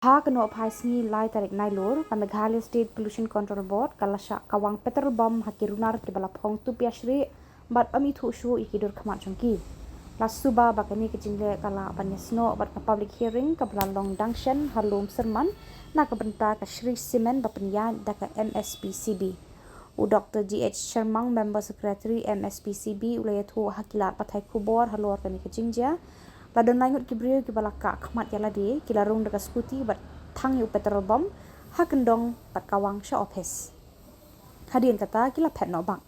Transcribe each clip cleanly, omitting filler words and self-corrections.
Kano Ophis ni lai tarik nailur ka Meghalaya State Pollution Control Board kalasha Kawang Petrol bom haki Runar ki balapong tu piasri bat ami thu shu ikidur khamat chongki lasuba bakani kejingle kala banyasno bat ka public hearing ka balalong dangshan halum serman na ka benta ka Shri Simen bapenya da ka Mspcb u Dr. GH Shillong member secretary Mspcb ulayathu hakilat pathai Khubor halor kani kejingja Ladon langut kibriu ki balaka khmat yala di kilarung dekat skuti bat thang yu petrol bom hakendong bat Kawang sha Ophis. Hadian kata kila pet no bang.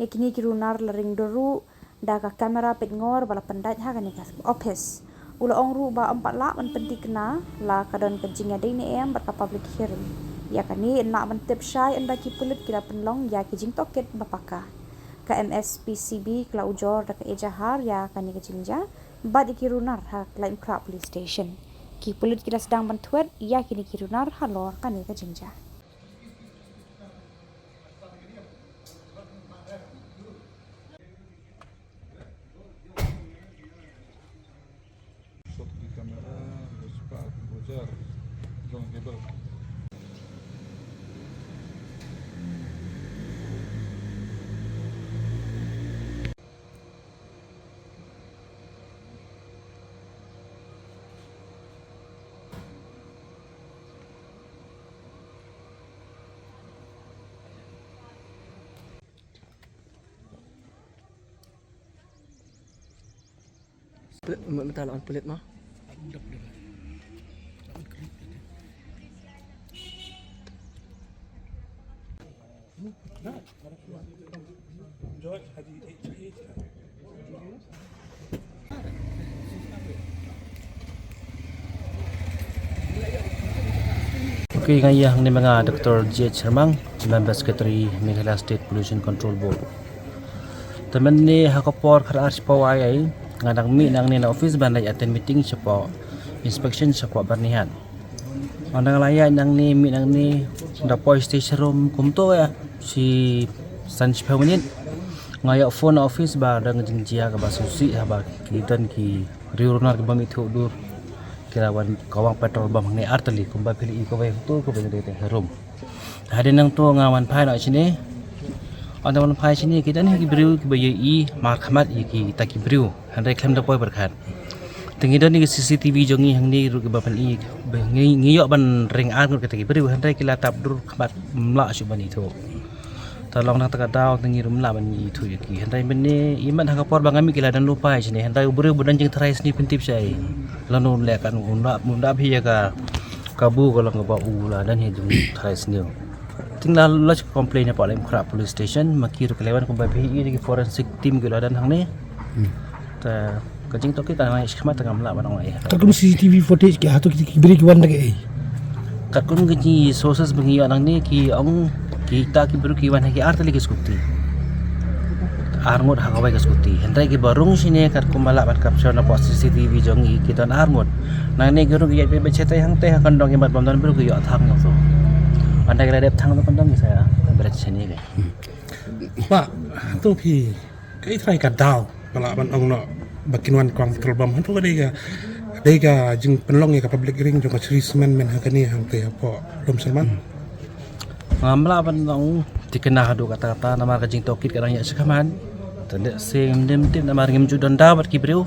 Yakini ki Runar lering doru daga kamera pet ngor bala pendait hakani kas Ophis. Ula ongru ba 4 lak man penti kena la kadon kejinga dei ni em bat ka public hearing. Yakani nak man tip syai anda ki pulit kila penlong ya ki jing toket bapaka. Ka Mspcb kila ujor dekat ejahar ya kani kejingja Bad iki Runar ha lain krap police station. Ki pulit kita sedang bantuan ia kini ki Runar halor kani ka jingja. Minta lawan pelit mah. Okay, ngayah ni mga Dr. GH Shillong, member secretary Meghalaya State Pollution Control Board. Teman ni Khubor khas pawai ai ngadang mi nang ni na office bandai attend meeting siapa inspection siapa bernihan. Andang layak nang ni mi nang ni da police station room kumto ya si sanch permanent ngayak phone office ba dang jingjia ka basusi ba kidan ki Runar ke bami thu dur kirawan Kawang Petrol bam ni artali kumba pili ko bai tu ko bai de room. Hadin nang tu ngawan phai na sini Orang phai sini kita ni kibriu kibayi markhamat iki ta kibriu handai klem da poi berkhat tingi don ni CCTV jongi hangni ru kibapan i ngiyok ban ring ar ngur kata kibriu handai kila tap dur khamat mla su bani tho ta long na ta daw tingi rum la bani thu iki handai bani iman Khubor bangami kila dan lupa sini handai ubru budan jing trai sini pentip sai lanu lekan munda bhi ka kabu kalau ngaba ula dan he jung trai sini tinggal lodge complain apa lem krap police station makir kelewan kumbai PI di forensic team gula dan hang ni ta kajing toki kan mai skema tengah mela banong ai Terkun CCTV footage ke hatu beri kiwan lagi. katun gaji sources bengi anang ni ki ong kita ki beru kiwan haki art lagi skuti arngot hagawai ka skuti hendai ki barung sini kat kumala bat capture na CCTV jongi kita arngot nang ni guru ki be cetai hang teh akan dong ibat bam dan beru ki yo thang no Anda kira dep thang tu pandang saya berat sini ke. Pak, tu pi. Kai try ka daw pala ban ong no bakinwan kwang petrol bom han tu dega jing penlong ya ka public ring jong Shri Simen men hakani hang te apa lom selman. Ngamla ban ong dikena hadu kata-kata nama ka jing tokit kadang ya sekaman. Tanda sing dem nama ngem ju don dapat kibriu.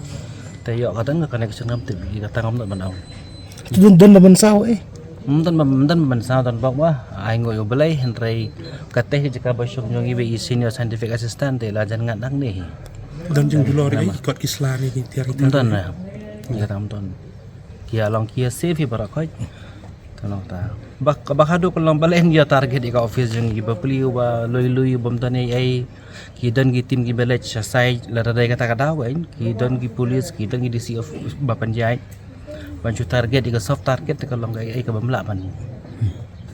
Te yo kadang ka connection ngam te kata ngam ban ong. Tu don ban sao Mungkin membensau dan bawa aingo yo belai hendrai kateh jika basuk nyongi be senior scientific assistant te lajan ngadang ni. Dan jing dulu ri kot kisla ni tiari Mungkin na. Ya tamton. Kia long kia save barakoi. Tolong ta. Bak hadu kalau balai dia target ika office jeng gi bapli ba loi bom tani ai ki dan gi tim gi belai sai la dai kata kata wain ki dan gi police ki dan gi DC of bapanjai Bancu target ika soft target kalau nggak ai ka bamla ban.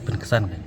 Penkesan kan.